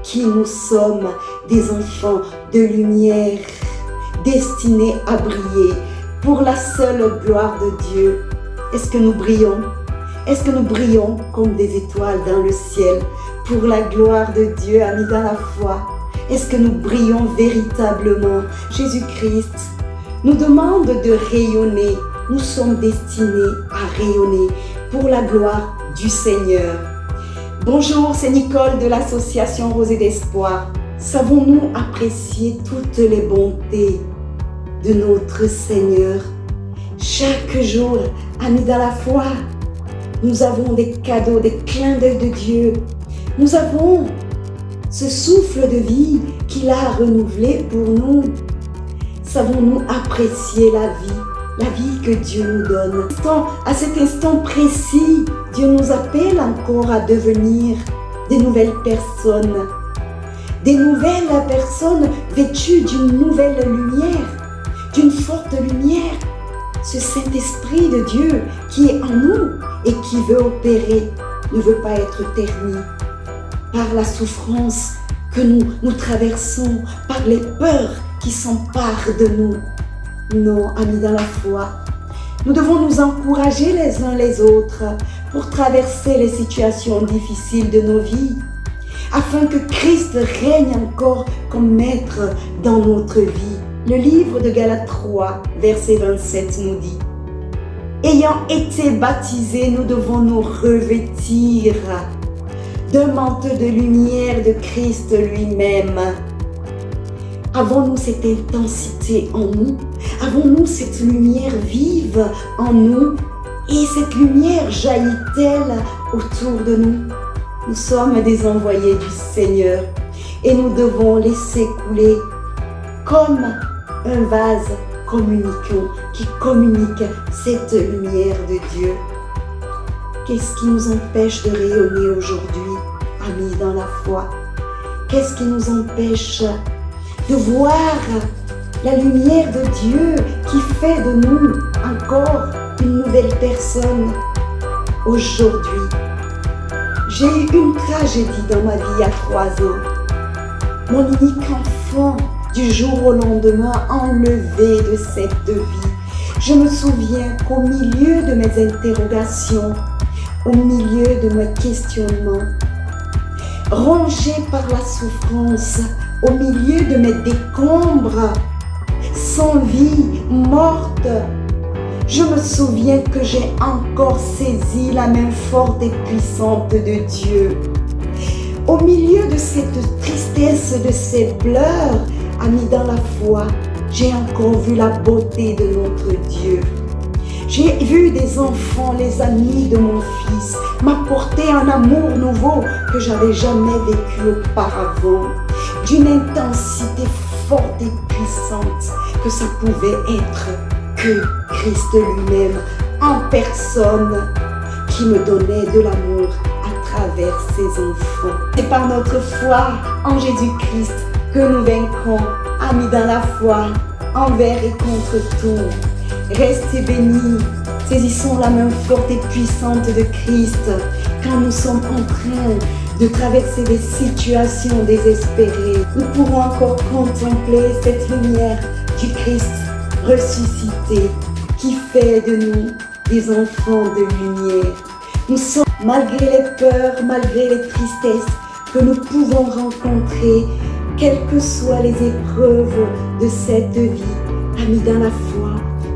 qui nous sommes, des enfants de lumière, destinés à briller pour la seule gloire de Dieu. Est-ce que nous brillons? Est-ce que nous brillons comme des étoiles dans le ciel pour la gloire de Dieu, amis dans la foi? Est-ce que nous brillons véritablement? Jésus-Christ nous demande de rayonner. Nous sommes destinés à rayonner pour la gloire du Seigneur. Bonjour, c'est Nicole de l'association Rosée d'Espoir. Savons-nous apprécier toutes les bontés de notre Seigneur? Chaque jour, amis dans la foi, nous avons des cadeaux, des clins d'œil de Dieu. Nous avons ce souffle de vie qu'il a renouvelé pour nous. Savons-nous apprécier la vie que Dieu nous donne? À cet instant précis, Dieu nous appelle encore à devenir des nouvelles personnes vêtues d'une nouvelle lumière, d'une forte lumière. Ce Saint-Esprit de Dieu qui est en nous et qui veut opérer ne veut pas être terni par la souffrance que nous traversons, par les peurs qui s'emparent de nous. Non, amis dans la foi, nous devons nous encourager les uns les autres pour traverser les situations difficiles de nos vies, afin que Christ règne encore comme maître dans notre vie. Le livre de Galates 3, verset 27 nous dit: ayant été baptisés, nous devons nous revêtir d'un manteau de lumière de Christ lui-même. Avons-nous cette intensité en nous? Avons-nous cette lumière vive en nous? Et cette lumière jaillit-elle autour de nous? Nous sommes des envoyés du Seigneur et nous devons laisser couler comme un vase communicant qui communique cette lumière de Dieu. Qu'est-ce qui nous empêche de rayonner aujourd'hui, amis dans la foi? Qu'est-ce qui nous empêche de voir la lumière de Dieu qui fait de nous encore une nouvelle personne aujourd'hui? J'ai eu une tragédie dans ma vie à 3 ans. Mon unique enfant, du jour au lendemain, enlevé de cette vie. Je me souviens qu'au milieu de mes interrogations, au milieu de mes questionnements, rongé par la souffrance, au milieu de mes décombres, sans vie, morte, je me souviens que j'ai encore saisi la main forte et puissante de Dieu. Au milieu de cette tristesse, de ces pleurs, amis dans la foi, j'ai encore vu la beauté de notre Dieu. J'ai vu des enfants, les amis de mon fils, m'apporter un amour nouveau que j'avais jamais vécu auparavant, d'une intensité forte et puissante que ça pouvait être que Christ lui-même en personne qui me donnait de l'amour à travers ses enfants. C'est par notre foi en Jésus-Christ que nous vaincrons, amis dans la foi, envers et contre tout. Restez bénis, saisissons la main forte et puissante de Christ quand nous sommes en train de traverser des situations désespérées. Nous pourrons encore contempler cette lumière du Christ ressuscité qui fait de nous des enfants de lumière. Nous sommes, malgré les peurs, malgré les tristesses que nous pouvons rencontrer, quelles que soient les épreuves de cette vie, amis dans la foi,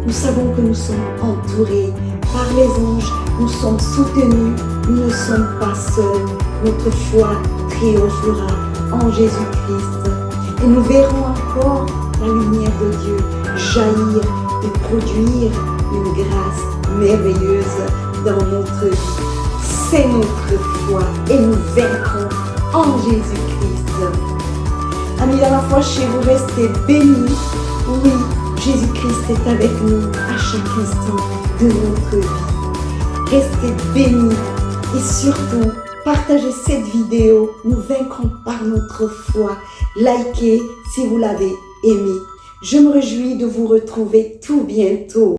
nous savons que nous sommes entourés par les anges, nous sommes soutenus, nous ne sommes pas seuls. Notre foi triomphera en Jésus-Christ et nous verrons encore la lumière de Dieu jaillir et produire une grâce merveilleuse dans notre vie. C'est notre foi et nous vaincrons en Jésus-Christ. Amis dans la foi, chez vous, restez bénis. Oui, Jésus-Christ est avec nous à chaque instant de notre vie. Restez bénis et surtout, partagez cette vidéo. Nous vaincrons par notre foi. Likez si vous l'avez aimé. Je me réjouis de vous retrouver tout bientôt.